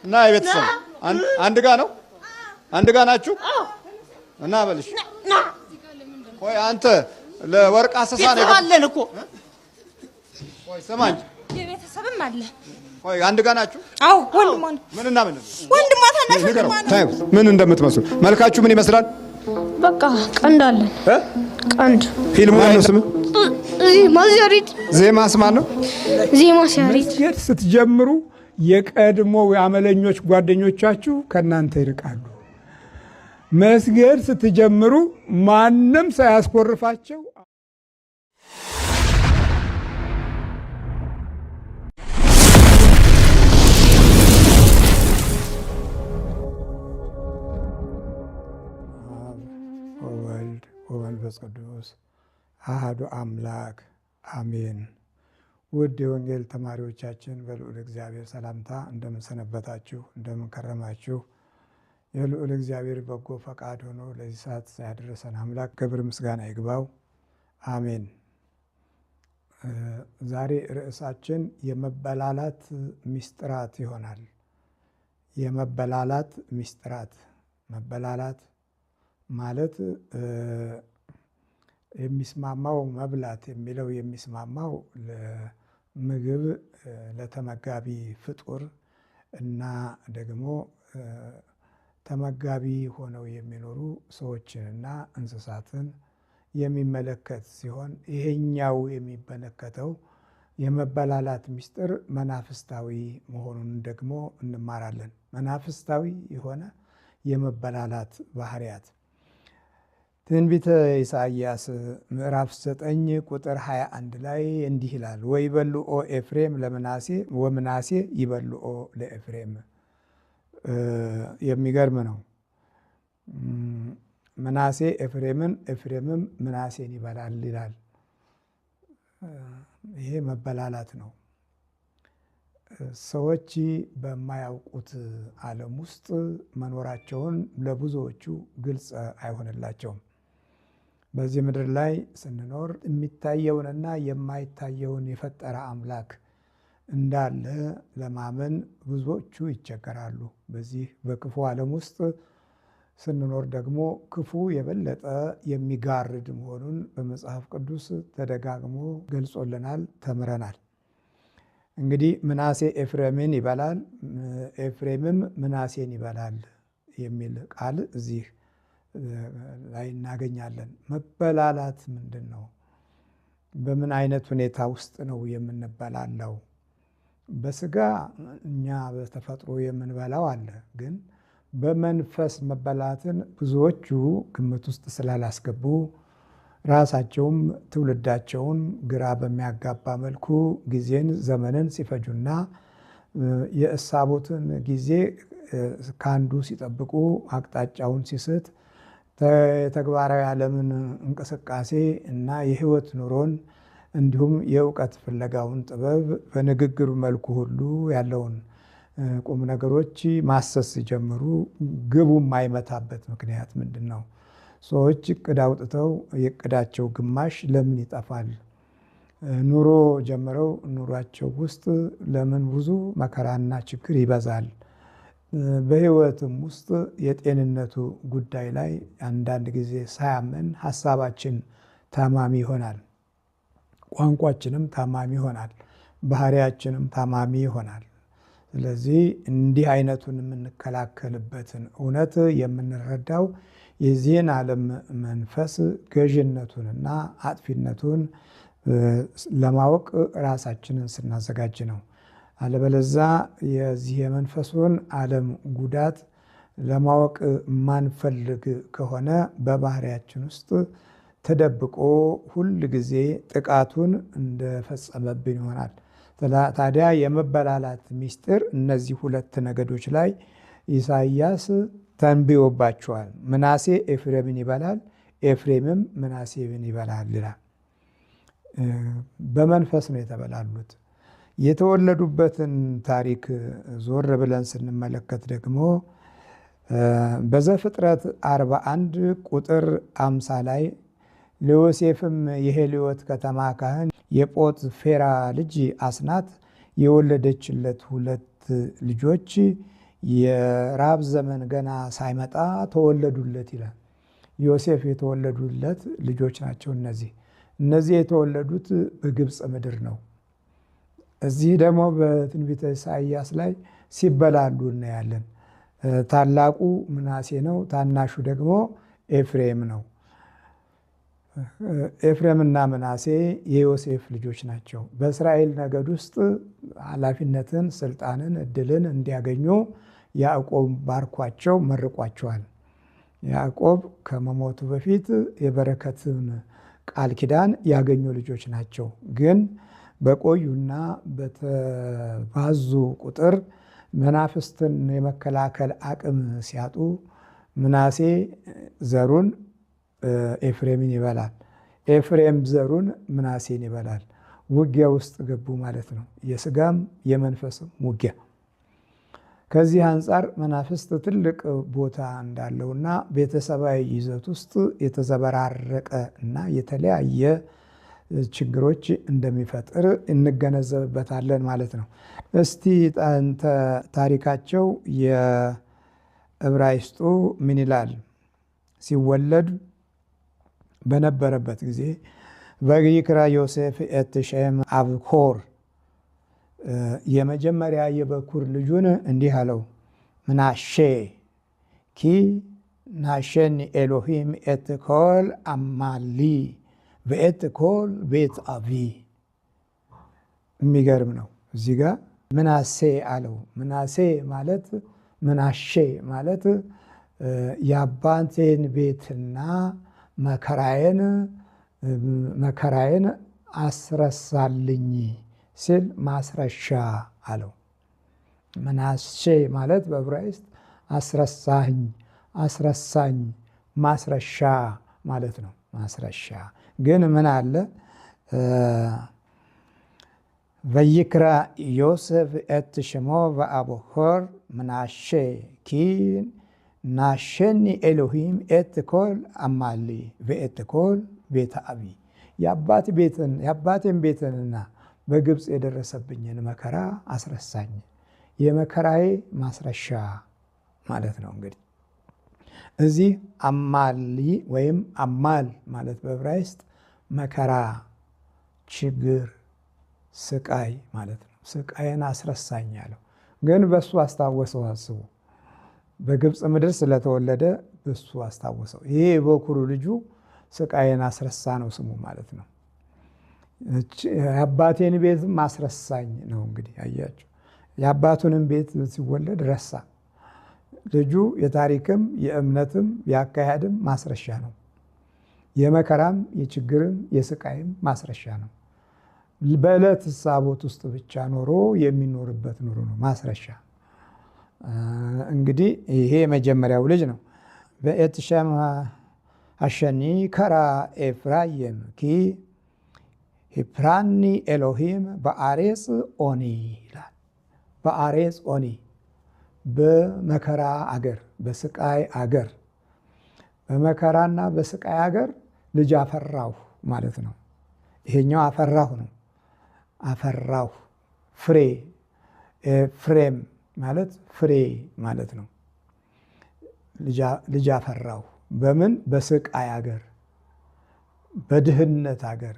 ነይ ቤተሰብ አንድ ጋ ነው። አንድ ጋ ናችሁ እና በልሽ። ቆይ አንተ ለወርቅ አሰሳ ነው አለን እኮ። ቆይ ስማኝ፣ የቤተሰብም አለ። ቆይ አንድ ጋ ናችሁ? አዎ ወንድማን ምንና ምን ምን እንደምትመስሉ መልካችሁ ምን ይመስላል? በቃ ቀንድ አለን። ቀንድ ፊልሙ ነው ስም ማዚያሪት ዜማስ ማን ነው? ዜማ ሲያሪት። መስገድ ስትጀምሩ የቀድሞ አመለኞች ጓደኞቻችሁ ከናንተ ይርቃሉ። መስገድ ስትጀምሩ ማንም ሳያስኮርፋቸው ወመንፈስ ቅዱስ አሐዱ አምላክ አሜን። ውድ የወንጌል ተማሪዎቻችን በልዑል እግዚአብሔር ሰላምታ እንደምን ሰነበታችሁ? እንደምን ከረማችሁ? የልዑል እግዚአብሔር በጎ ፈቃድ ሆኖ ለዚህ ሰዓት ያደረሰን አምላክ ክብር ምስጋና ይግባው። አሜን። ዛሬ ርዕሳችን የመበላላት ምስጢራት ይሆናል። የመበላላት ምስጢራት። መበላላት ማለት የሚስማማው መብላት የሚለው የሚስማማው ለምግብ ለተመጋቢ ፍጡር እና ደግሞ ተመጋቢ ሆነው የሚኖሩ ሰዎችንና እንስሳትን የሚመለከት ሲሆን ይሄኛው የሚመለከተው የመበላላት ምስጢር መናፍስታዊ መሆኑን ደግሞ እንማራለን። መናፍስታዊ የሆነ የመበላላት ባህሪያት ትንቢተ ኢሳይያስ ምዕራፍ 9 ቁጥር 21 ላይ እንዲህ ይላል፣ ወይበልዖ ኤፍሬም ለምናሴ ወምናሴ ይበልዖ ለኤፍሬም። የሚገርም ነው። ምናሴ ኤፍሬምን፣ ኤፍሬምም ምናሴን ይበላል ይላል። ይሄ መበላላት ነው። ሰዎች በማያውቁት ዓለም ውስጥ መኖራቸውን ለብዙዎቹ ግልጽ አይሆንላቸውም። በዚህ ምድር ላይ ስንኖር የሚታየውንና የማይታየውን የፈጠረ አምላክ እንዳለ ለማመን ብዙዎቹ ይቸገራሉ። በዚህ በክፉ ዓለም ውስጥ ስንኖር ደግሞ ክፉ የበለጠ የሚጋርድ መሆኑን በመጽሐፍ ቅዱስ ተደጋግሞ ገልጾልናል፣ ተምረናል። እንግዲህ ምናሴ ኤፍሬምን ይበላል፣ ኤፍሬምም ምናሴን ይበላል የሚል ቃል እዚህ ላይ እናገኛለን። መበላላት ምንድን ነው? በምን አይነት ሁኔታ ውስጥ ነው የምንበላለው? በስጋ እኛ በተፈጥሮ የምንበላው አለ። ግን በመንፈስ መበላትን ብዙዎቹ ግምት ውስጥ ስላላስገቡ ራሳቸውም ትውልዳቸውን ግራ በሚያጋባ መልኩ ጊዜን ዘመንን ሲፈጁና የእሳቦትን ጊዜ ከአንዱ ሲጠብቁ አቅጣጫውን ሲስት ተግባራዊ ዓለምን እንቅስቃሴ እና የህይወት ኑሮን እንዲሁም የእውቀት ፍለጋውን ጥበብ በንግግር መልኩ ሁሉ ያለውን ቁም ነገሮች ማሰስ ሲጀምሩ ግቡ የማይመታበት ምክንያት ምንድን ነው? ሰዎች እቅድ አውጥተው የእቅዳቸው ግማሽ ለምን ይጠፋል? ኑሮ ጀምረው ኑሯቸው ውስጥ ለምን ብዙ መከራና ችግር ይበዛል? በህይወትም ውስጥ የጤንነቱ ጉዳይ ላይ አንዳንድ ጊዜ ሳያመን ሀሳባችን ታማሚ ይሆናል፣ ቋንቋችንም ታማሚ ይሆናል፣ ባህሪያችንም ታማሚ ይሆናል። ስለዚህ እንዲህ አይነቱን የምንከላከልበትን እውነት የምንረዳው የዚህን ዓለም መንፈስ ገዥነቱንና አጥፊነቱን ለማወቅ ራሳችንን ስናዘጋጅ ነው። አለበለዛ የዚህ የመንፈሱን ዓለም ጉዳት ለማወቅ ማንፈልግ ከሆነ በባህሪያችን ውስጥ ተደብቆ ሁል ጊዜ ጥቃቱን እንደፈጸመብን ይሆናል። ታዲያ የመበላላት ምስጢር እነዚህ ሁለት ነገዶች ላይ ኢሳይያስ ተንብዮባቸዋል። ምናሴ ኤፍሬምን ይበላል፣ ኤፍሬምም ምናሴን ይበላል ይላል። በመንፈስ ነው የተበላሉት። የተወለዱበትን ታሪክ ዞር ብለን ስንመለከት ደግሞ በዘፍጥረት 41 ቁጥር 50 ላይ ለዮሴፍም የሄልዮት ከተማ ካህን የጶጥፌራ ልጅ አስናት የወለደችለት 2 ልጆች የራብ ዘመን ገና ሳይመጣ ተወለዱለት ይላል። ዮሴፍ የተወለዱለት ልጆች ናቸው። እነዚህ የተወለዱት በግብፅ ምድር ነው። እዚህ ደግሞ በትንቢተ ኢሳይያስ ላይ ሲበላሉ እናያለን። ታላቁ ምናሴ ነው፣ ታናሹ ደግሞ ኤፍሬም ነው። ኤፍሬምና ምናሴ የዮሴፍ ልጆች ናቸው። በእስራኤል ነገድ ውስጥ ኃላፊነትን፣ ስልጣንን፣ እድልን እንዲያገኙ ያዕቆብ ባርኳቸው መርቋቸዋል። ያዕቆብ ከመሞቱ በፊት የበረከትን ቃል ኪዳን ያገኙ ልጆች ናቸው። ግን በቆዩና በተባዙ ቁጥር መናፍስትን የመከላከል አቅም ሲያጡ ምናሴ ዘሩን ኤፍሬምን ይበላል፣ ኤፍሬም ዘሩን ምናሴን ይበላል። ውጊያ ውስጥ ገቡ ማለት ነው። የስጋም የመንፈስም ውጊያ። ከዚህ አንጻር መናፍስት ትልቅ ቦታ እንዳለውና ቤተሰባዊ ይዘት ውስጥ የተዘበራረቀ እና የተለያየ ችግሮች እንደሚፈጥር እንገነዘብበታለን ማለት ነው። እስቲ ታሪካቸው የዕብራይስጡ ምን ይላል? ሲወለድ በነበረበት ጊዜ ወይክራ ዮሴፍ ኤት ሸም አብኮር፣ የመጀመሪያ የበኩር ልጁን እንዲህ አለው፣ ምናሼ ኪ ናሸኒ ኤሎሂም ኤት ኮል አማሊ በኤት ኮል ቤት አቢ። የሚገርም ነው። እዚህ ጋር ምናሴ አለው። ምናሴ ማለት ምናሼ ማለት የአባቴን ቤትና መከራዬን አስረሳልኝ ሲል ማስረሻ አለው። ምናሴ ማለት በዕብራይስጥ አስረሳኝ፣ ማስረሻ ማለት ነው። ማስረሻ ግን ምን አለ? ወይክራ ዮሴፍ ኤት ሽሞ በአብኮር ምናሼ ኪ ናሸኒ ኤሎሂም ኤት ኮል አማሊ በኤት ኮል ቤተ አቢ። የአባቴን ቤትንና በግብፅ የደረሰብኝን መከራ አስረሳኝ፣ የመከራዬ ማስረሻ ማለት ነው። እንግዲህ እዚህ አማሊ ወይም አማል ማለት በዕብራይስጥ መከራ፣ ችግር፣ ስቃይ ማለት ነው። ስቃይን አስረሳኝ ያለው ግን በሱ አስታወሰው። አስቡ፣ በግብፅ ምድር ስለተወለደ በሱ አስታወሰው። ይሄ የበኩሩ ልጁ ስቃይን አስረሳ ነው ስሙ ማለት ነው። የአባቴን ቤት ማስረሳኝ ነው። እንግዲህ አያቸው፣ የአባቱንም ቤት ሲወለድ ረሳ። ልጁ የታሪክም የእምነትም የአካሄድም ማስረሻ ነው። የመከራም የችግርም የስቃይም ማስረሻ ነው። በዕለት ሳቦት ውስጥ ብቻ ኖሮ የሚኖርበት ኑሮ ነው ማስረሻ። እንግዲህ ይሄ የመጀመሪያው ልጅ ነው። በኤት ሸም አሸኒ ከራ ኤፍራይም ኪ ሂፕራኒ ኤሎሂም በአሬጽ ኦኒ ይላል። በአሬጽ ኦኒ በመከራ አገር፣ በስቃይ አገር፣ በመከራና በስቃይ አገር ልጅ አፈራሁ ማለት ነው። ይሄኛው አፈራሁ ነው። አፈራሁ ፍሬ፣ ፍሬም ማለት ፍሬ ማለት ነው። ልጅ አፈራሁ በምን? በስቃይ አገር፣ በድህነት አገር፣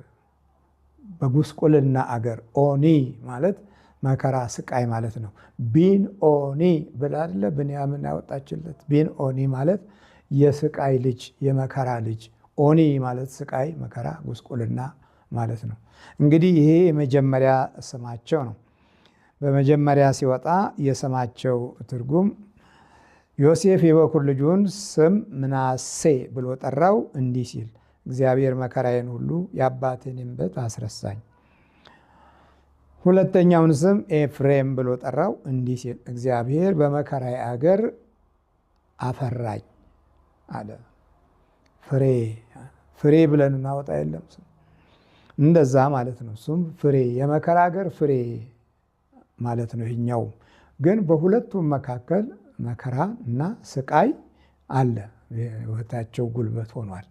በጉስቁልና አገር። ኦኒ ማለት መከራ ስቃይ ማለት ነው። ቢን ኦኒ ብላ አይደለ ብንያምን ያወጣችለት። ቢን ኦኒ ማለት የስቃይ ልጅ፣ የመከራ ልጅ። ኦኒ ማለት ስቃይ፣ መከራ፣ ጉስቁልና ማለት ነው። እንግዲህ ይሄ የመጀመሪያ ስማቸው ነው። በመጀመሪያ ሲወጣ የስማቸው ትርጉም ዮሴፍ የበኩር ልጁን ስም ምናሴ ብሎ ጠራው እንዲህ ሲል፣ እግዚአብሔር መከራዬን ሁሉ የአባቴንም ቤት አስረሳኝ። ሁለተኛውን ስም ኤፍሬም ብሎ ጠራው እንዲህ ሲል፣ እግዚአብሔር በመከራዬ አገር አፈራኝ አለ። ፍሬ ብለን እናወጣ የለም እንደዛ ማለት ነው። እሱም ፍሬ፣ የመከራ አገር ፍሬ ማለት ነው። ይኛው ግን በሁለቱም መካከል መከራ እና ስቃይ አለ። ሕይወታቸው ጉልበት ሆኗል።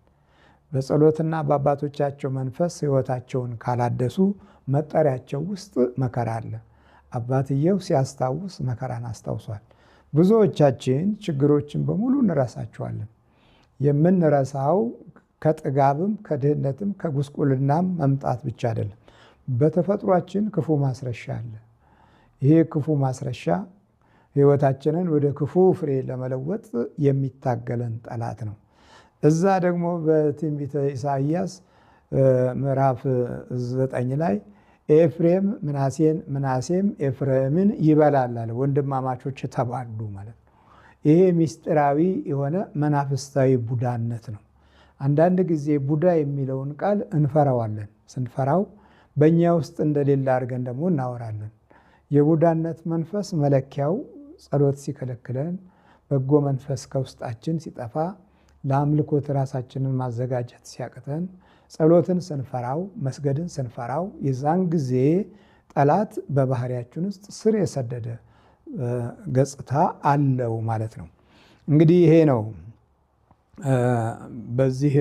በጸሎትና በአባቶቻቸው መንፈስ ሕይወታቸውን ካላደሱ መጠሪያቸው ውስጥ መከራ አለ። አባትየው ሲያስታውስ መከራን አስታውሷል። ብዙዎቻችን ችግሮችን በሙሉ እንረሳቸዋለን። የምንረሳው ከጥጋብም ከድህነትም ከጉስቁልናም መምጣት ብቻ አይደለም። በተፈጥሯችን ክፉ ማስረሻ አለ። ይሄ ክፉ ማስረሻ ሕይወታችንን ወደ ክፉ ፍሬ ለመለወጥ የሚታገለን ጠላት ነው። እዛ ደግሞ በትንቢተ ኢሳይያስ ምዕራፍ 9 ላይ ኤፍሬም ምናሴን ምናሴም ኤፍሬምን ይበላል አለ። ወንድማማቾች ተባሉ ማለት ነው። ይሄ ምስጢራዊ የሆነ መናፍስታዊ ቡዳነት ነው። አንዳንድ ጊዜ ቡዳ የሚለውን ቃል እንፈራዋለን። ስንፈራው በእኛ ውስጥ እንደሌለ አድርገን ደግሞ እናወራለን። የቡዳነት መንፈስ መለኪያው ጸሎት ሲከለክለን፣ በጎ መንፈስ ከውስጣችን ሲጠፋ፣ ለአምልኮት ራሳችንን ማዘጋጀት ሲያቅተን፣ ጸሎትን ስንፈራው፣ መስገድን ስንፈራው፣ የዛን ጊዜ ጠላት በባህሪያችን ውስጥ ስር የሰደደ ገጽታ አለው ማለት ነው። እንግዲህ ይሄ ነው በዚህ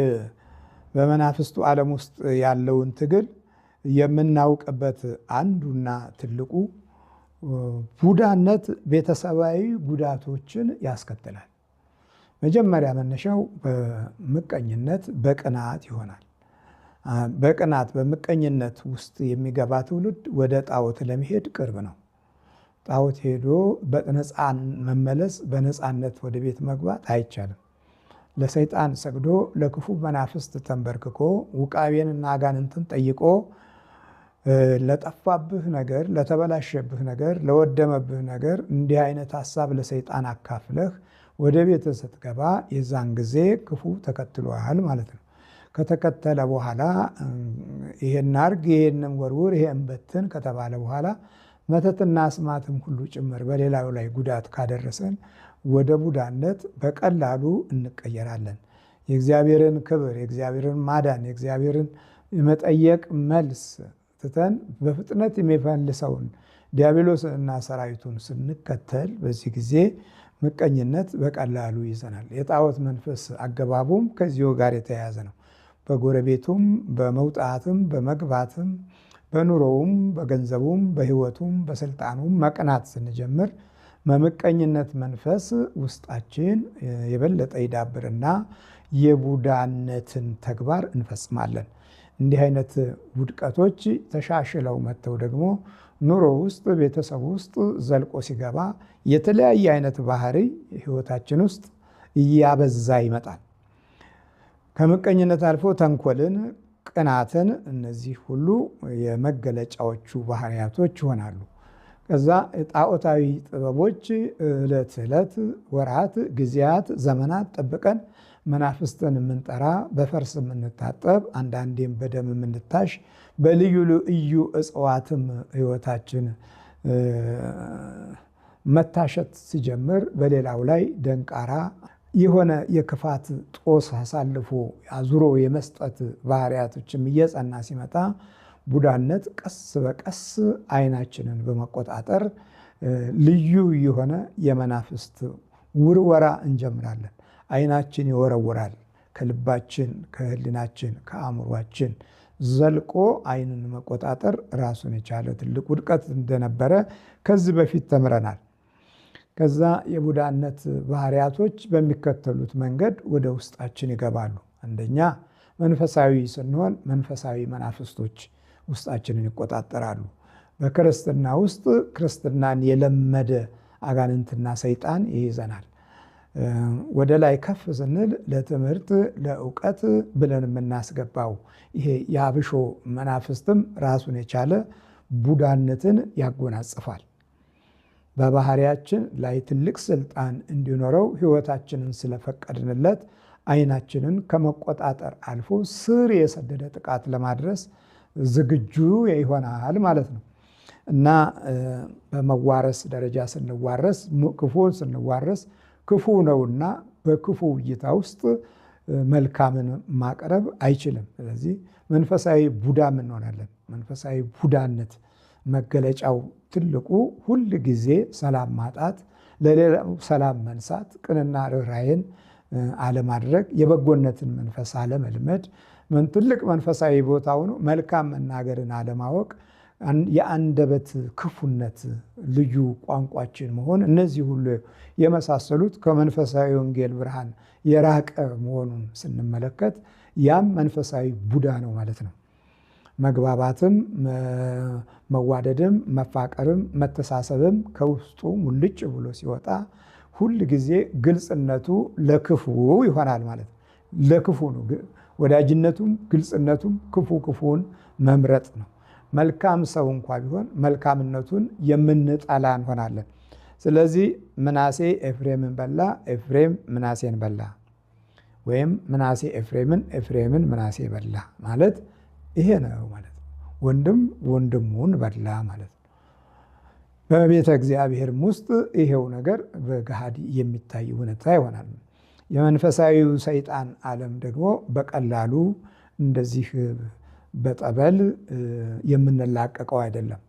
በመናፍስቱ ዓለም ውስጥ ያለውን ትግል የምናውቅበት አንዱና ትልቁ ቡዳነት ቤተሰባዊ ጉዳቶችን ያስከትላል። መጀመሪያ መነሻው በምቀኝነት በቅናት ይሆናል። በቅናት በምቀኝነት ውስጥ የሚገባ ትውልድ ወደ ጣዖት ለመሄድ ቅርብ ነው። ጣዖት ሄዶ በነፃን መመለስ፣ በነፃነት ወደ ቤት መግባት አይቻልም። ለሰይጣን ሰግዶ ለክፉ መናፍስት ተንበርክኮ ውቃቤንና አጋንንትን ጠይቆ ለጠፋብህ ነገር፣ ለተበላሸብህ ነገር፣ ለወደመብህ ነገር እንዲህ አይነት ሀሳብ ለሰይጣን አካፍለህ ወደ ቤት ስትገባ የዛን ጊዜ ክፉ ተከትሎሃል ማለት ነው። ከተከተለ በኋላ ይሄን አርግ፣ ይሄንን ወርውር፣ ይሄን በትን ከተባለ በኋላ መተትና አስማትም ሁሉ ጭምር በሌላው ላይ ጉዳት ካደረሰን ወደ ቡዳነት በቀላሉ እንቀየራለን። የእግዚአብሔርን ክብር፣ የእግዚአብሔርን ማዳን፣ የእግዚአብሔርን የመጠየቅ መልስ ትተን በፍጥነት የሚፈልሰውን ዲያብሎስንና ሰራዊቱን ስንከተል በዚህ ጊዜ ምቀኝነት በቀላሉ ይዘናል። የጣዖት መንፈስ አገባቡም ከዚሁ ጋር የተያያዘ ነው። በጎረቤቱም በመውጣትም በመግባትም በኑሮውም በገንዘቡም በሕይወቱም በስልጣኑም መቅናት ስንጀምር በምቀኝነት መንፈስ ውስጣችን የበለጠ ይዳብርና የቡዳነትን ተግባር እንፈጽማለን። እንዲህ አይነት ውድቀቶች ተሻሽለው መጥተው ደግሞ ኑሮ ውስጥ ቤተሰብ ውስጥ ዘልቆ ሲገባ የተለያየ አይነት ባህሪ ሕይወታችን ውስጥ እያበዛ ይመጣል። ከምቀኝነት አልፎ ተንኮልን፣ ቅናትን፣ እነዚህ ሁሉ የመገለጫዎቹ ባህሪያቶች ይሆናሉ። ከዛ ጣዖታዊ ጥበቦች ዕለት ዕለት ወራት፣ ጊዜያት፣ ዘመናት ጠብቀን መናፍስትን የምንጠራ በፈርስ የምንታጠብ አንዳንዴም በደም የምንታሽ በልዩ ልዩ እጽዋትም ሕይወታችን መታሸት ሲጀምር በሌላው ላይ ደንቃራ የሆነ የክፋት ጦስ አሳልፎ አዙሮ የመስጠት ባህሪያቶችም እየጸና ሲመጣ ቡዳነት ቀስ በቀስ አይናችንን በመቆጣጠር ልዩ የሆነ የመናፍስት ውርወራ እንጀምራለን። አይናችን ይወረውራል። ከልባችን፣ ከህሊናችን፣ ከአእምሯችን ዘልቆ አይንን መቆጣጠር ራሱን የቻለ ትልቅ ውድቀት እንደነበረ ከዚህ በፊት ተምረናል። ከዛ የቡዳነት ባህሪያቶች በሚከተሉት መንገድ ወደ ውስጣችን ይገባሉ። አንደኛ መንፈሳዊ ስንሆን መንፈሳዊ መናፍስቶች ውስጣችንን ይቆጣጠራሉ። በክርስትና ውስጥ ክርስትናን የለመደ አጋንንትና ሰይጣን ይይዘናል። ወደ ላይ ከፍ ስንል ለትምህርት ለእውቀት ብለን የምናስገባው ይሄ የአብሾ መናፍስትም ራሱን የቻለ ቡዳነትን ያጎናጽፋል። በባህሪያችን ላይ ትልቅ ስልጣን እንዲኖረው ሕይወታችንን ስለፈቀድንለት አይናችንን ከመቆጣጠር አልፎ ስር የሰደደ ጥቃት ለማድረስ ዝግጁ ይሆናል ማለት ነው እና በመዋረስ ደረጃ ስንዋረስ ክፉን ስንዋረስ ክፉ ነውና በክፉ እይታ ውስጥ መልካምን ማቅረብ አይችልም። ስለዚህ መንፈሳዊ ቡዳም እንሆናለን። መንፈሳዊ ቡዳነት መገለጫው ትልቁ ሁል ጊዜ ሰላም ማጣት፣ ለሌላው ሰላም መንሳት፣ ቅንና ርኅራኄን አለማድረግ፣ የበጎነትን መንፈስ አለመልመድ፣ ትልቅ መንፈሳዊ ቦታ ሆኖ መልካም መናገርን አለማወቅ፣ የአንደበት ክፉነት፣ ልዩ ቋንቋችን መሆን፣ እነዚህ ሁሉ የመሳሰሉት ከመንፈሳዊ ወንጌል ብርሃን የራቀ መሆኑን ስንመለከት ያም መንፈሳዊ ቡዳ ነው ማለት ነው። መግባባትም፣ መዋደድም፣ መፋቀርም፣ መተሳሰብም ከውስጡ ሙልጭ ብሎ ሲወጣ ሁል ጊዜ ግልጽነቱ ለክፉ ይሆናል ማለት ነው። ለክፉ ነው ወዳጅነቱም ግልጽነቱም ክፉን መምረጥ ነው። መልካም ሰው እንኳ ቢሆን መልካምነቱን የምንጠላ እንሆናለን። ስለዚህ ምናሴ ኤፍሬምን በላ፣ ኤፍሬም ምናሴን በላ፣ ወይም ምናሴ ኤፍሬምን፣ ኤፍሬምን ምናሴ በላ ማለት ይሄ ነው ማለት ነው። ወንድም ወንድሙን በላ ማለት ነው። በቤተ እግዚአብሔርም ውስጥ ይሄው ነገር በገሃድ የሚታይ እውነታ ይሆናል። የመንፈሳዊው ሰይጣን ዓለም ደግሞ በቀላሉ እንደዚህ በጠበል የምንላቀቀው አይደለም።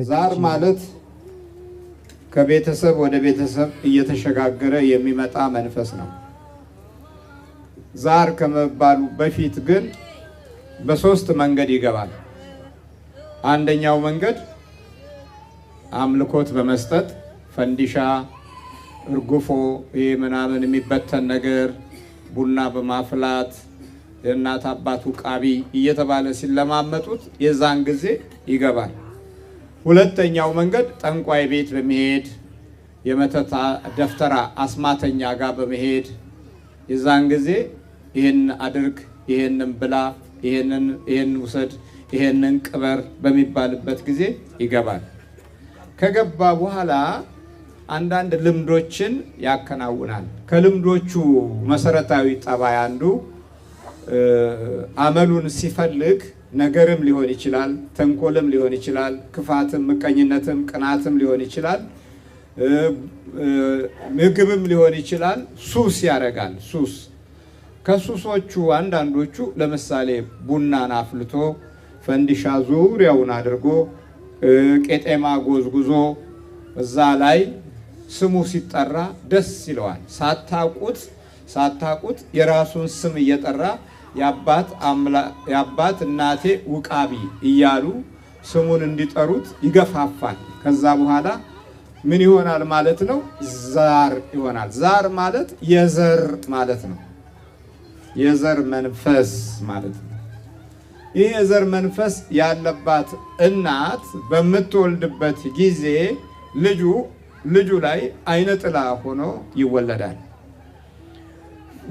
ዛር ማለት ከቤተሰብ ወደ ቤተሰብ እየተሸጋገረ የሚመጣ መንፈስ ነው። ዛር ከመባሉ በፊት ግን በሶስት መንገድ ይገባል። አንደኛው መንገድ አምልኮት በመስጠት ፈንዲሻ፣ እርጉፎ፣ ይሄ ምናምን የሚበተን ነገር ቡና በማፍላት የእናት አባቱ ቃቢ እየተባለ ሲለማመጡት የዛን ጊዜ ይገባል። ሁለተኛው መንገድ ጠንቋይ ቤት በመሄድ የመተታ ደፍተራ አስማተኛ ጋር በመሄድ የዛን ጊዜ ይሄን አድርግ፣ ይሄንን ብላ፣ ይሄን ውሰድ፣ ይሄንን ቅበር በሚባልበት ጊዜ ይገባል። ከገባ በኋላ አንዳንድ ልምዶችን ያከናውናል። ከልምዶቹ መሰረታዊ ጠባይ አንዱ አመሉን ሲፈልግ ነገርም ሊሆን ይችላል፣ ተንኮልም ሊሆን ይችላል፣ ክፋትም፣ ምቀኝነትም፣ ቅናትም ሊሆን ይችላል፣ ምግብም ሊሆን ይችላል። ሱስ ያደርጋል። ሱስ ከሱሶቹ አንዳንዶቹ ለምሳሌ ቡናን አፍልቶ ፈንዲሻ ዙሪያውን አድርጎ ቄጤማ ጎዝጉዞ እዛ ላይ ስሙ ሲጠራ ደስ ይለዋል። ሳታቁት የራሱን ስም እየጠራ የአባት እናቴ ውቃቢ እያሉ ስሙን እንዲጠሩት ይገፋፋል። ከዛ በኋላ ምን ይሆናል ማለት ነው? ዛር ይሆናል። ዛር ማለት የዘር ማለት ነው። የዘር መንፈስ ማለት ነው። ይህ የዘር መንፈስ ያለባት እናት በምትወልድበት ጊዜ ልጁ ላይ አይነ ጥላ ሆኖ ይወለዳል።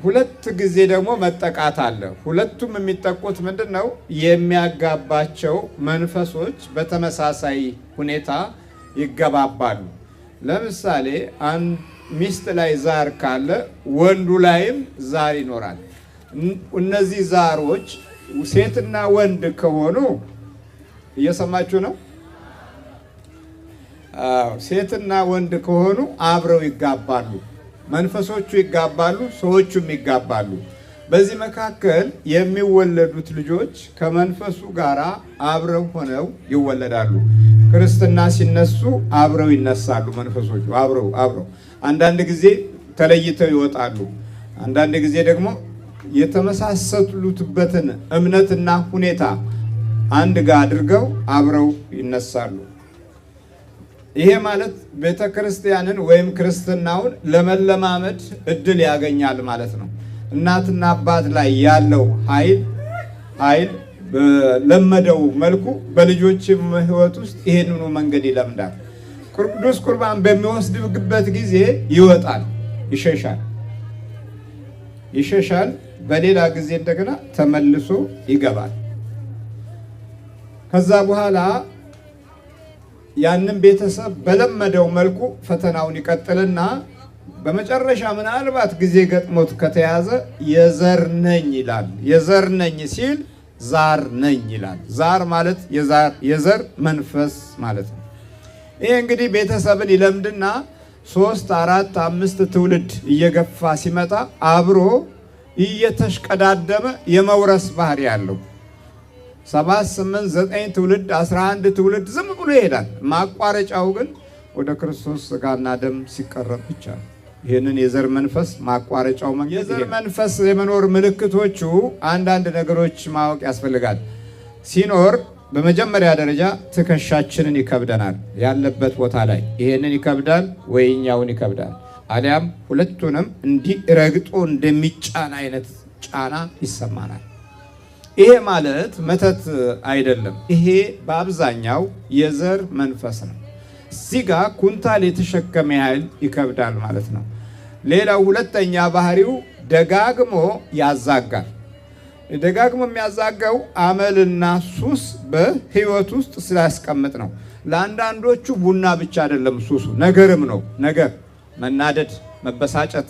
ሁለት ጊዜ ደግሞ መጠቃት አለ። ሁለቱም የሚጠቁት ምንድን ነው? የሚያጋባቸው መንፈሶች በተመሳሳይ ሁኔታ ይገባባሉ። ለምሳሌ አንድ ሚስት ላይ ዛር ካለ ወንዱ ላይም ዛር ይኖራል። እነዚህ ዛሮች ሴትና ወንድ ከሆኑ እየሰማችሁ ነው? ሴትና ወንድ ከሆኑ አብረው ይጋባሉ። መንፈሶቹ ይጋባሉ፣ ሰዎቹም ይጋባሉ። በዚህ መካከል የሚወለዱት ልጆች ከመንፈሱ ጋር አብረው ሆነው ይወለዳሉ። ክርስትና ሲነሱ አብረው ይነሳሉ። መንፈሶቹ አብረው አንዳንድ ጊዜ ተለይተው ይወጣሉ። አንዳንድ ጊዜ ደግሞ የተመሳሰሉበትን እምነትና ሁኔታ አንድ ጋር አድርገው አብረው ይነሳሉ። ይሄ ማለት ቤተ ክርስቲያንን ወይም ክርስትናውን ለመለማመድ እድል ያገኛል ማለት ነው። እናትና አባት ላይ ያለው ኃይል በለመደው መልኩ በልጆችም ሕይወት ውስጥ ይሄንኑ መንገድ ይለምዳል። ቅዱስ ቁርባን በሚወስድበት ጊዜ ይወጣል፣ ይሸሻል። በሌላ ጊዜ እንደገና ተመልሶ ይገባል። ከዛ በኋላ ያንን ቤተሰብ በለመደው መልኩ ፈተናውን ይቀጥልና በመጨረሻ ምናልባት ጊዜ ገጥሞት ከተያዘ የዘር ነኝ ይላል። የዘር ነኝ ሲል ዛር ነኝ ይላል። ዛር ማለት የዘር መንፈስ ማለት ነው። ይሄ እንግዲህ ቤተሰብን ይለምድና 3፣ 4፣ 5 ትውልድ እየገፋ ሲመጣ አብሮ እየተሽቀዳደመ የመውረስ ባህሪ ያለው 7፣ 8፣ 9 ትውልድ 11 ትውልድ ዝም ብሎ ይሄዳል። ማቋረጫው ግን ወደ ክርስቶስ ሥጋና ደም ሲቀረብ ብቻ ነው። ይህንን የዘር መንፈስ ማቋረጫው የዘር መንፈስ የመኖር ምልክቶቹ አንዳንድ ነገሮች ማወቅ ያስፈልጋል። ሲኖር በመጀመሪያ ደረጃ ትከሻችንን ይከብደናል። ያለበት ቦታ ላይ ይሄንን ይከብዳል ወይኛውን ይከብዳል፣ አሊያም ሁለቱንም እንዲህ ረግጦ እንደሚጫን አይነት ጫና ይሰማናል። ይሄ ማለት መተት አይደለም። ይሄ በአብዛኛው የዘር መንፈስ ነው። እዚህ ጋር ኩንታል የተሸከመ ያህል ይከብዳል ማለት ነው። ሌላው ሁለተኛ ባህሪው ደጋግሞ ያዛጋል። ደጋግሞ የሚያዛጋው አመልና ሱስ በህይወት ውስጥ ስላስቀምጥ ነው። ለአንዳንዶቹ ቡና ብቻ አይደለም ሱሱ፣ ነገርም ነው። ነገር መናደድ፣ መበሳጨት፣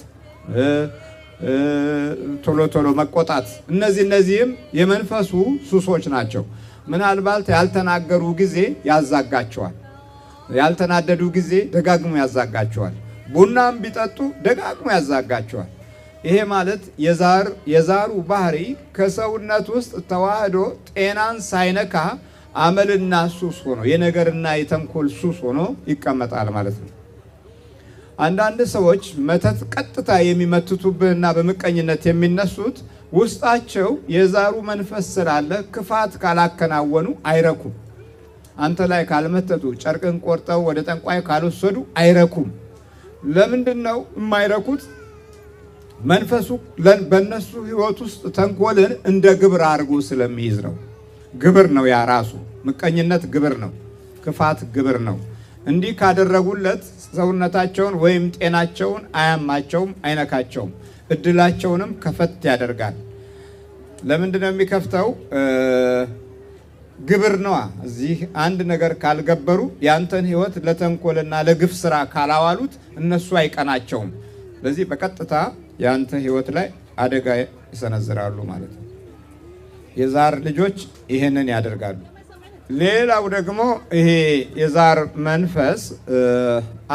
ቶሎ ቶሎ መቆጣት፣ እነዚህም የመንፈሱ ሱሶች ናቸው። ምናልባት ያልተናገሩ ጊዜ ያዛጋቸዋል፣ ያልተናደዱ ጊዜ ደጋግሞ ያዛጋቸዋል። ቡናም ቢጠጡ ደጋግሞ ያዛጋቸዋል። ይሄ ማለት የዛሩ ባህሪ ከሰውነት ውስጥ ተዋህዶ ጤናን ሳይነካ አመልና ሱስ ሆኖ የነገርና የተንኮል ሱስ ሆኖ ይቀመጣል ማለት ነው። አንዳንድ ሰዎች መተት ቀጥታ የሚመትቱብህና በምቀኝነት የሚነሱት ውስጣቸው የዛሩ መንፈስ ስላለ ክፋት ካላከናወኑ አይረኩም። አንተ ላይ ካልመተቱ፣ ጨርቅን ቆርጠው ወደ ጠንቋይ ካልወሰዱ አይረኩም። ለምንድን ነው የማይረኩት? መንፈሱ በእነሱ ህይወት ውስጥ ተንኮልን እንደ ግብር አድርጎ ስለሚይዝ ነው። ግብር ነው ያ ራሱ። ምቀኝነት ግብር ነው። ክፋት ግብር ነው። እንዲህ ካደረጉለት ሰውነታቸውን ወይም ጤናቸውን አያማቸውም፣ አይነካቸውም። እድላቸውንም ከፈት ያደርጋል። ለምንድን ነው የሚከፍተው? ግብር ነዋ። እዚህ አንድ ነገር ካልገበሩ ያንተን ህይወት ለተንኮልና ለግፍ ስራ ካላዋሉት እነሱ አይቀናቸውም። ስለዚህ በቀጥታ ያንተ ህይወት ላይ አደጋ ይሰነዝራሉ ማለት ነው። የዛር ልጆች ይሄንን ያደርጋሉ። ሌላው ደግሞ ይሄ የዛር መንፈስ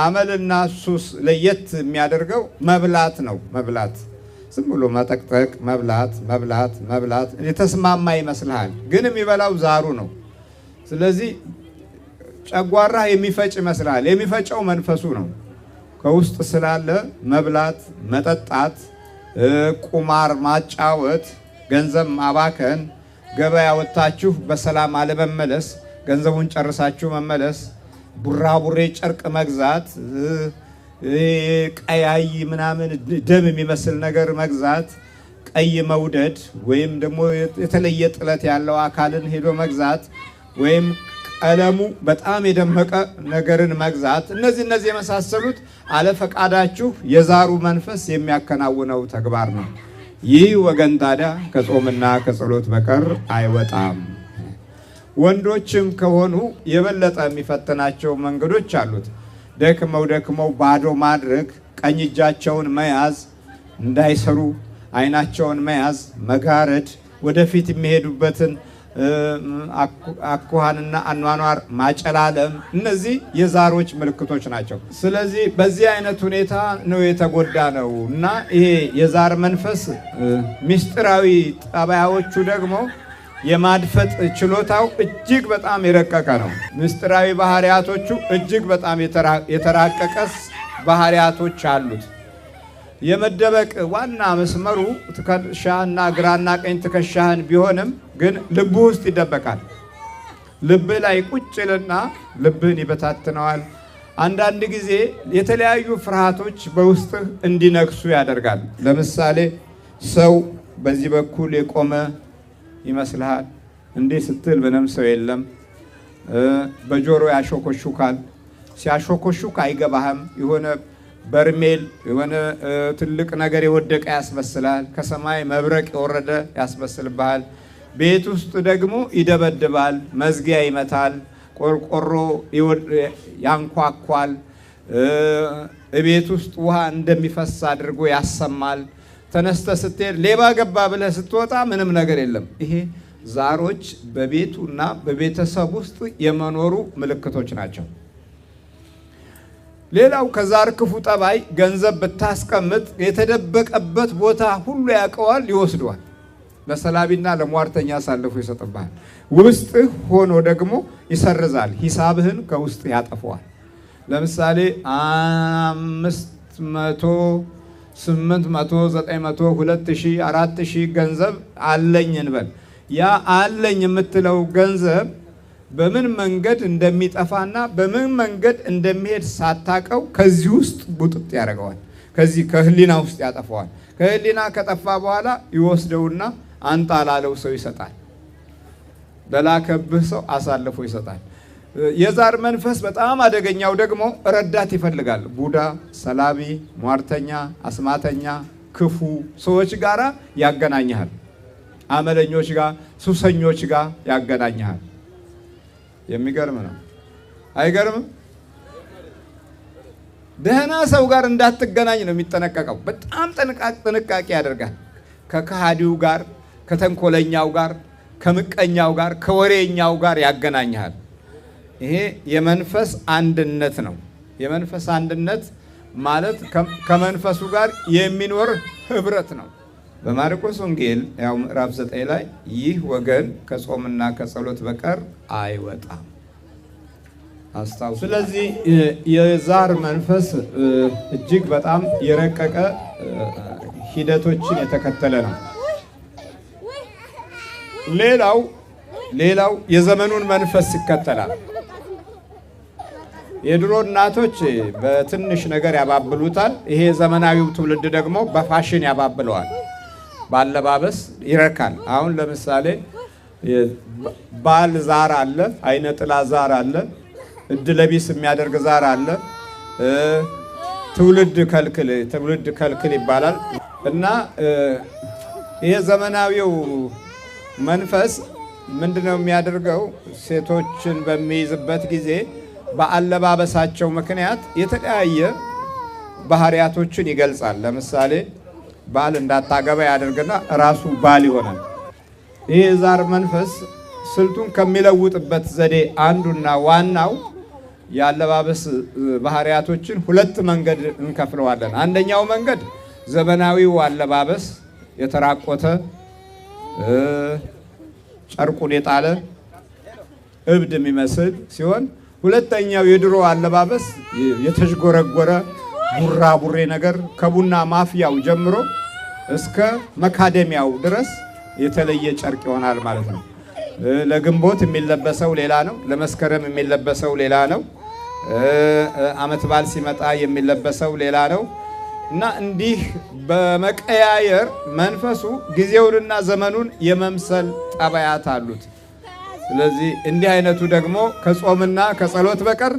አመልና ሱስ ለየት የሚያደርገው መብላት ነው። መብላት፣ ዝም ብሎ መጠቅጠቅ፣ መብላት የተስማማ ይመስልሃል፣ ግን የሚበላው ዛሩ ነው። ስለዚህ ጨጓራ የሚፈጭ ይመስልሃል፣ የሚፈጨው መንፈሱ ነው። ከውስጥ ስላለ መብላት፣ መጠጣት፣ ቁማር ማጫወት፣ ገንዘብ ማባከን፣ ገበያ ወጣችሁ በሰላም አለመመለስ፣ ገንዘቡን ጨርሳችሁ መመለስ፣ ቡራቡሬ ጨርቅ መግዛት፣ ቀያይ ምናምን ደም የሚመስል ነገር መግዛት፣ ቀይ መውደድ ወይም ደግሞ የተለየ ጥለት ያለው አካልን ሄዶ መግዛት ወይም ቀለሙ በጣም የደመቀ ነገርን መግዛት፣ እነዚህ የመሳሰሉት አለፈቃዳችሁ የዛሩ መንፈስ የሚያከናውነው ተግባር ነው። ይህ ወገን ታዲያ ከጾምና ከጸሎት በቀር አይወጣም። ወንዶችም ከሆኑ የበለጠ የሚፈትናቸው መንገዶች አሉት። ደክመው ባዶ ማድረግ፣ ቀኝ እጃቸውን መያዝ፣ እንዳይሰሩ አይናቸውን መያዝ፣ መጋረድ፣ ወደፊት የሚሄዱበትን አኳኋንና አኗኗር ማጨላለም፣ እነዚህ የዛሮች ምልክቶች ናቸው። ስለዚህ በዚህ አይነት ሁኔታ ነው የተጎዳ ነው እና ይሄ የዛር መንፈስ ምስጢራዊ ጠባያዎቹ ደግሞ የማድፈጥ ችሎታው እጅግ በጣም የረቀቀ ነው። ምስጢራዊ ባህሪያቶቹ እጅግ በጣም የተራቀቀ ባህሪያቶች አሉት። የመደበቅ ዋና መስመሩ ትከሻህና ግራና ቀኝ ትከሻህን ቢሆንም ግን ልብ ውስጥ ይደበቃል። ልብ ላይ ቁጭልና ልብህን ይበታትነዋል። አንዳንድ ጊዜ የተለያዩ ፍርሃቶች በውስጥህ እንዲነግሱ ያደርጋል። ለምሳሌ ሰው በዚህ በኩል የቆመ ይመስልሃል። እንዴ ስትል ምንም ሰው የለም። በጆሮ ያሾኮሹካል። ሲያሾኮሹክ አይገባህም። የሆነ በርሜል የሆነ ትልቅ ነገር የወደቀ ያስመስላል። ከሰማይ መብረቅ የወረደ ያስመስልብሃል። ቤት ውስጥ ደግሞ ይደበድባል፣ መዝጊያ ይመታል፣ ቆርቆሮ ያንኳኳል፣ ቤት ውስጥ ውሃ እንደሚፈስ አድርጎ ያሰማል። ተነስተ ስትሄድ ሌባ ገባ ብለህ ስትወጣ ምንም ነገር የለም። ይሄ ዛሮች በቤቱና በቤተሰብ ውስጥ የመኖሩ ምልክቶች ናቸው። ሌላው ከዛር ክፉ ጠባይ ገንዘብ ብታስቀምጥ የተደበቀበት ቦታ ሁሉ ያውቀዋል፣ ይወስደዋል። ለሰላቢና ለሟርተኛ አሳልፎ ይሰጥብሃል። ውስጥህ ሆኖ ደግሞ ይሰርዛል። ሂሳብህን ከውስጥ ያጠፈዋል። ለምሳሌ 500፣ 800፣ 900፣ 2000፣ 4000 ገንዘብ አለኝ እንበል። ያ አለኝ የምትለው ገንዘብ በምን መንገድ እንደሚጠፋና በምን መንገድ እንደሚሄድ ሳታቀው ከዚህ ውስጥ ቡጥጥ ያደርገዋል። ከዚህ ከህሊና ውስጥ ያጠፋዋል። ከህሊና ከጠፋ በኋላ ይወስደውና አንጣ ላለው ሰው ይሰጣል። ለላከብህ ሰው አሳልፎ ይሰጣል። የዛር መንፈስ በጣም አደገኛው ደግሞ ረዳት ይፈልጋል። ቡዳ፣ ሰላቢ፣ ሟርተኛ፣ አስማተኛ፣ ክፉ ሰዎች ጋራ ያገናኛል። አመለኞች ጋር፣ ሱሰኞች ጋር ያገናኛል። የሚገርም ነው። አይገርምም? ደህና ሰው ጋር እንዳትገናኝ ነው የሚጠነቀቀው። በጣም ጥንቃቄ ያደርጋል። ከከሃዲው ጋር፣ ከተንኮለኛው ጋር፣ ከምቀኛው ጋር፣ ከወሬኛው ጋር ያገናኛል። ይሄ የመንፈስ አንድነት ነው። የመንፈስ አንድነት ማለት ከመንፈሱ ጋር የሚኖር ህብረት ነው። በማርቆስ ወንጌል ያው ምዕራፍ 9 ላይ ይህ ወገን ከጾምና ከጸሎት በቀር አይወጣም። አስታውሱ። ስለዚህ የዛር መንፈስ እጅግ በጣም የረቀቀ ሂደቶችን የተከተለ ነው። ሌላው የዘመኑን መንፈስ ይከተላል። የድሮ እናቶች በትንሽ ነገር ያባብሉታል። ይሄ ዘመናዊው ትውልድ ደግሞ በፋሽን ያባብለዋል። ባለባበስ ይረካል። አሁን ለምሳሌ ባል ዛር አለ፣ አይነ ጥላ ዛር አለ፣ እድለቢስ የሚያደርግ ዛር አለ፣ ትውልድ ከልክል ይባላል። እና ይሄ ዘመናዊው መንፈስ ምንድነው የሚያደርገው? ሴቶችን በሚይዝበት ጊዜ በአለባበሳቸው ምክንያት የተለያየ ባህሪያቶችን ይገልጻል። ለምሳሌ ባል እንዳታገባ ያደርግና ራሱ ባል ይሆናል። ይህ ዛር መንፈስ ስልቱን ከሚለውጥበት ዘዴ አንዱና ዋናው የአለባበስ ባህሪያቶችን ሁለት መንገድ እንከፍለዋለን። አንደኛው መንገድ ዘመናዊው አለባበስ የተራቆተ ጨርቁን የጣለ እብድ የሚመስል ሲሆን፣ ሁለተኛው የድሮ አለባበስ የተዥጎረጎረ ቡራቡሬ ነገር ከቡና ማፍያው ጀምሮ እስከ መካደሚያው ድረስ የተለየ ጨርቅ ይሆናል ማለት ነው። ለግንቦት የሚለበሰው ሌላ ነው። ለመስከረም የሚለበሰው ሌላ ነው። ዓመት በዓል ሲመጣ የሚለበሰው ሌላ ነው እና እንዲህ በመቀያየር መንፈሱ ጊዜውንና ዘመኑን የመምሰል ጠባያት አሉት። ስለዚህ እንዲህ አይነቱ ደግሞ ከጾምና ከጸሎት በቀር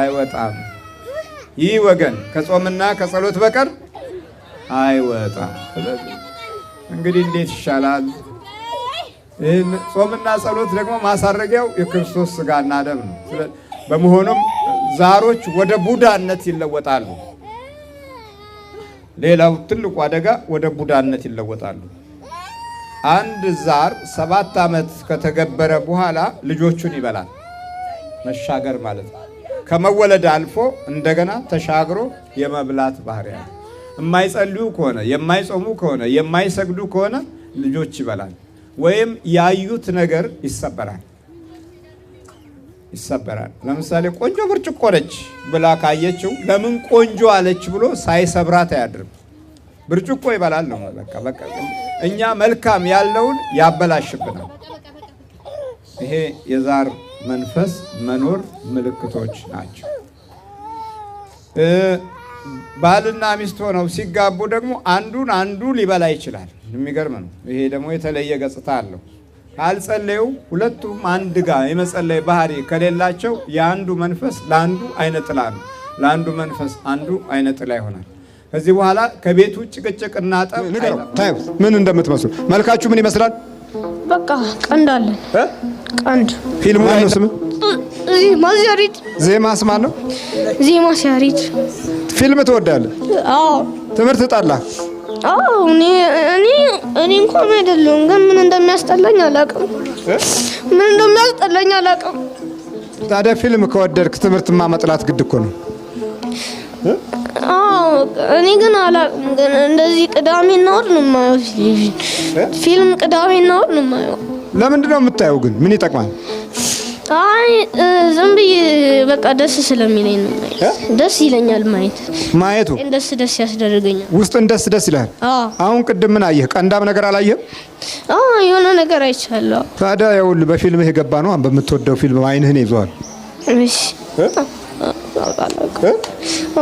አይወጣም። ይህ ወገን ከጾምና ከጸሎት በቀር አይወጣም። እንግዲህ እንዴት ይሻላል? ጾምና ጸሎት ደግሞ ማሳረጊያው የክርስቶስ ሥጋና ደም ነው። በመሆኑም ዛሮች ወደ ቡዳነት ይለወጣሉ። ሌላው ትልቁ አደጋ ወደ ቡዳነት ይለወጣሉ። አንድ ዛር 7 ዓመት ከተገበረ በኋላ ልጆቹን ይበላል። መሻገር ማለት ነው። ከመወለድ አልፎ እንደገና ተሻግሮ የመብላት ባህሪ ያለው። የማይጸልዩ ከሆነ የማይጾሙ ከሆነ የማይሰግዱ ከሆነ ልጆች ይበላል። ወይም ያዩት ነገር ይሰበራል። ለምሳሌ ቆንጆ ብርጭቆ ነች ብላ ካየችው ለምን ቆንጆ አለች ብሎ ሳይሰብራት አያድርም። ብርጭቆ ይበላል ነው በቃ እኛ መልካም ያለውን ያበላሽብናል። ይሄ የዛር መንፈስ መኖር ምልክቶች ናቸው። ባልና ሚስት ሆነው ሲጋቡ ደግሞ አንዱ ሊበላ ይችላል። የሚገርም ነው። ይሄ ደግሞ የተለየ ገጽታ አለው። ካልጸለዩ ሁለቱም አንድ ጋር የመጸለይ ባህሪ ከሌላቸው የአንዱ መንፈስ ለአንዱ አይነ ጥላ ነው፣ ለአንዱ መንፈስ አንዱ አይነ ጥላ ይሆናል። ከዚህ በኋላ ከቤቱ ጭቅጭቅና ጠብ ታዩ ምን እንደምትመስሉ መልካችሁ ምን ይመስላል? በቃ ቀንድ አለን። ቀንድ ፊልሙ ላይ ነው ስም ዜማ ሲያሪድ። ዜማስ ማን ነው? ዜማ ሲያሪድ። ፊልም ትወዳለህ? አዎ። ትምህርት ጣላ? አዎ። እኔ እንኳን አይደለም ግን ምን እንደሚያስጠላኝ አላውቅም። ታዲያ ፊልም ከወደድክ ትምህርትማ መጥላት ግድ እኮ ነው። አዎ። እኔ ግን አላውቅም። ግን እንደዚህ ቅዳሜና እሑድ ነው የማየው ፊልም። ቅዳሜና እሑድ ነው የማየው። ለምንድን ነው የምታየው ግን? ምን ይጠቅማል? አይ ዝም ብዬ በቃ ደስ ስለሚለኝ ነው ማየት። ደስ ይለኛል ማየቱ ደስ ያስደርገኛል። ውስጥን ደስ ይላል። አሁን ቅድም ምን አየህ? ቀንዳም ነገር አላየህም? የሆነ ነገር አይቻለሁ። ታዲያ ይኸውልህ በፊልምህ የገባ ነው። በምትወደው ፊልም አይንህን ይዟል። እሺ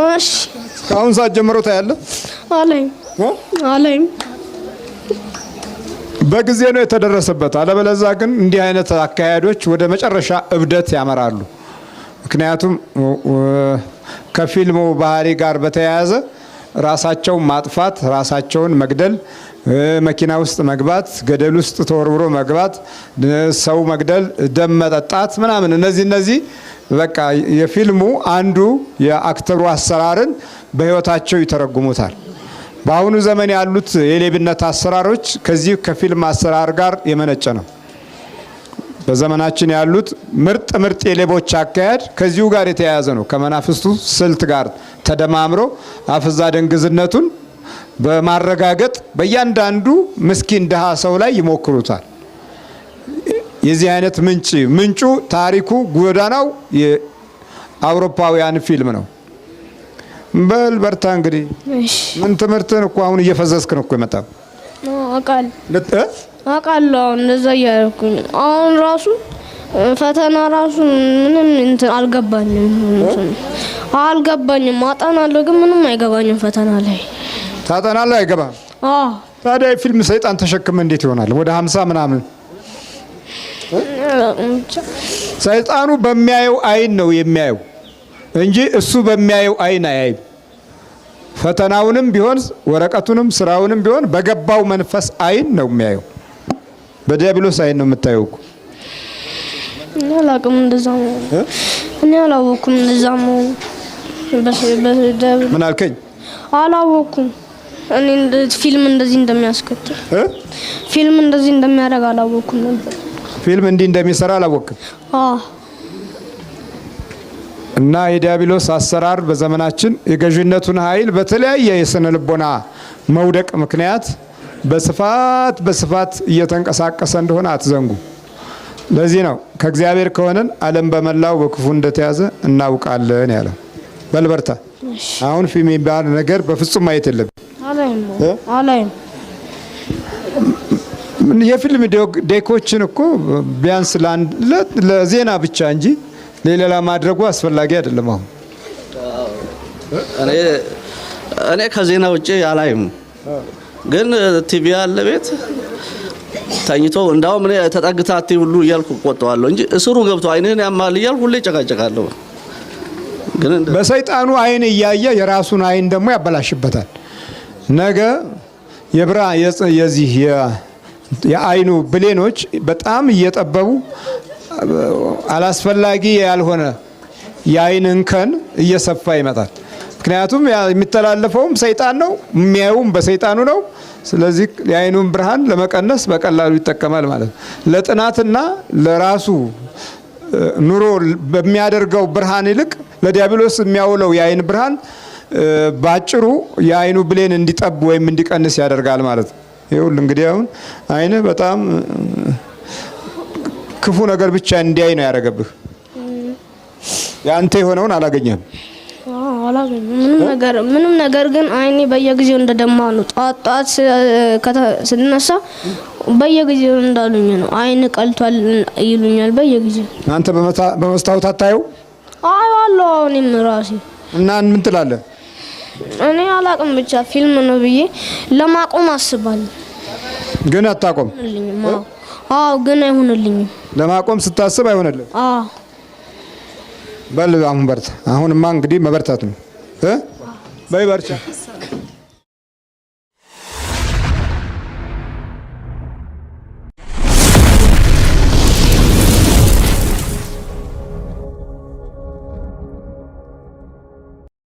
እሺ ከአሁን ሰዓት ጀምሮ ታያለህ? አለኝ በጊዜ ነው የተደረሰበት። አለበለዚያ ግን እንዲህ አይነት አካሄዶች ወደ መጨረሻ እብደት ያመራሉ። ምክንያቱም ከፊልሙ ባህሪ ጋር በተያያዘ ራሳቸውን ማጥፋት፣ ራሳቸውን መግደል፣ መኪና ውስጥ መግባት፣ ገደል ውስጥ ተወርውሮ መግባት፣ ሰው መግደል፣ ደም መጠጣት ምናምን እነዚህ በቃ የፊልሙ አንዱ የአክተሩ አሰራርን በህይወታቸው ይተረጉሙታል። በአሁኑ ዘመን ያሉት የሌብነት አሰራሮች ከዚህ ከፊልም አሰራር ጋር የመነጨ ነው። በዘመናችን ያሉት ምርጥ የሌቦች አካሄድ ከዚሁ ጋር የተያያዘ ነው። ከመናፍስቱ ስልት ጋር ተደማምሮ አፍዛ ደንግዝነቱን በማረጋገጥ በእያንዳንዱ ምስኪን ድሃ ሰው ላይ ይሞክሩታል። የዚህ አይነት ምንጩ ታሪኩ ጎዳናው የአውሮፓውያን ፊልም ነው። በል በርታ እንግዲህ። ምን ትምህርትን እኮ አሁን እየፈዘዝክ ነው እኮ የመጣው። አውቃለሁ እንደዛ እያደረኩኝ አሁን ራሱ ፈተና ራሱ ምንም እንትን አልገባኝም። አጠናለሁ ግን ምንም አይገባኝም። ፈተና ላይ ታጠናለህ አይገባም። ታዲያ የፊልም ሰይጣን ተሸክመ እንዴት ይሆናል? ወደ 50 ምናምን ሰይጣኑ በሚያየው አይን ነው የሚያየው እንጂ እሱ በሚያየው አይን አያይም። ፈተናውንም ቢሆን ወረቀቱንም ስራውንም ቢሆን በገባው መንፈስ አይን ነው የሚያየው። በዲያብሎስ አይን ነው የምታየው እኮ። አላውቅም እንደዛው እኔ አላወኩም እንደዛው ምን አልከኝ? አላወኩም እኔ ፊልም እንደዚህ እንደሚያስከትል ፊልም እንደዚህ እንደሚያደርግ አላወኩም ነበር። ፊልም እንዲህ እንደሚሰራ አላወቅም። እና የዲያብሎስ አሰራር በዘመናችን የገዥነቱን ኃይል በተለያየ የስነ ልቦና መውደቅ ምክንያት በስፋት እየተንቀሳቀሰ እንደሆነ አትዘንጉ። ለዚህ ነው ከእግዚአብሔር ከሆነን ዓለም በመላው በክፉ እንደተያዘ እናውቃለን ያለው። በልበርታ አሁን ፊልም የሚባል ነገር በፍጹም ማየት የለብን። አላይም የፊልም ዴኮችን እኮ ቢያንስ ለዜና ብቻ እንጂ ሌላ ማድረጉ አስፈላጊ አይደለም። አሁን እኔ ከዜና ውጪ አላይም። ግን ቲቪ ያለ ቤት ተኝቶ እንዳውም እኔ ተጠግታቲ ሁሉ እያልኩ ቆጣዋለሁ እንጂ እስሩ ገብቶ አይንህን ያማል እያልኩ ሁሌ ጨቃጨቃለሁ። ግን በሰይጣኑ አይን እያየ የራሱን አይን ደግሞ ያበላሽበታል። ነገ የዚህ የአይኑ ብሌኖች በጣም እየጠበቡ አላስፈላጊ ያልሆነ የአይን እንከን እየሰፋ ይመጣል። ምክንያቱም የሚተላለፈውም ሰይጣን ነው፣ የሚያዩም በሰይጣኑ ነው። ስለዚህ የአይኑን ብርሃን ለመቀነስ በቀላሉ ይጠቀማል ማለት ነው። ለጥናትና ለራሱ ኑሮ በሚያደርገው ብርሃን ይልቅ ለዲያብሎስ የሚያውለው የአይን ብርሃን ባጭሩ የአይኑ ብሌን እንዲጠብ ወይም እንዲቀንስ ያደርጋል ማለት ነው። ይሁን እንግዲህ አሁን አይነ በጣም ክፉ ነገር ብቻ እንዲያይ ነው ያደረገብህ። ያንተ የሆነውን አላገኘህም። ምንም ነገር ግን አይኔ በየጊዜው እንደደማ ነው። ጧት ስነሳ በየጊዜው እንዳሉኝ ነው። አይን ቀልቷል ይሉኛል በየጊዜው። አንተ በመስታወት አታየው? አየዋለሁ እኔም ራሴ። እና ምን ትላለህ? እኔ አላቅም ብቻ ፊልም ነው ብዬ ለማቆም አስባለሁ። ግን አታቆም? ግን አይሆንልኝም። ለማቆም ስታስብ አይሆንልህ? በል አሁን በርታ። አሁንማ እንግዲህ መበርታት ነው። በይ በርቻ።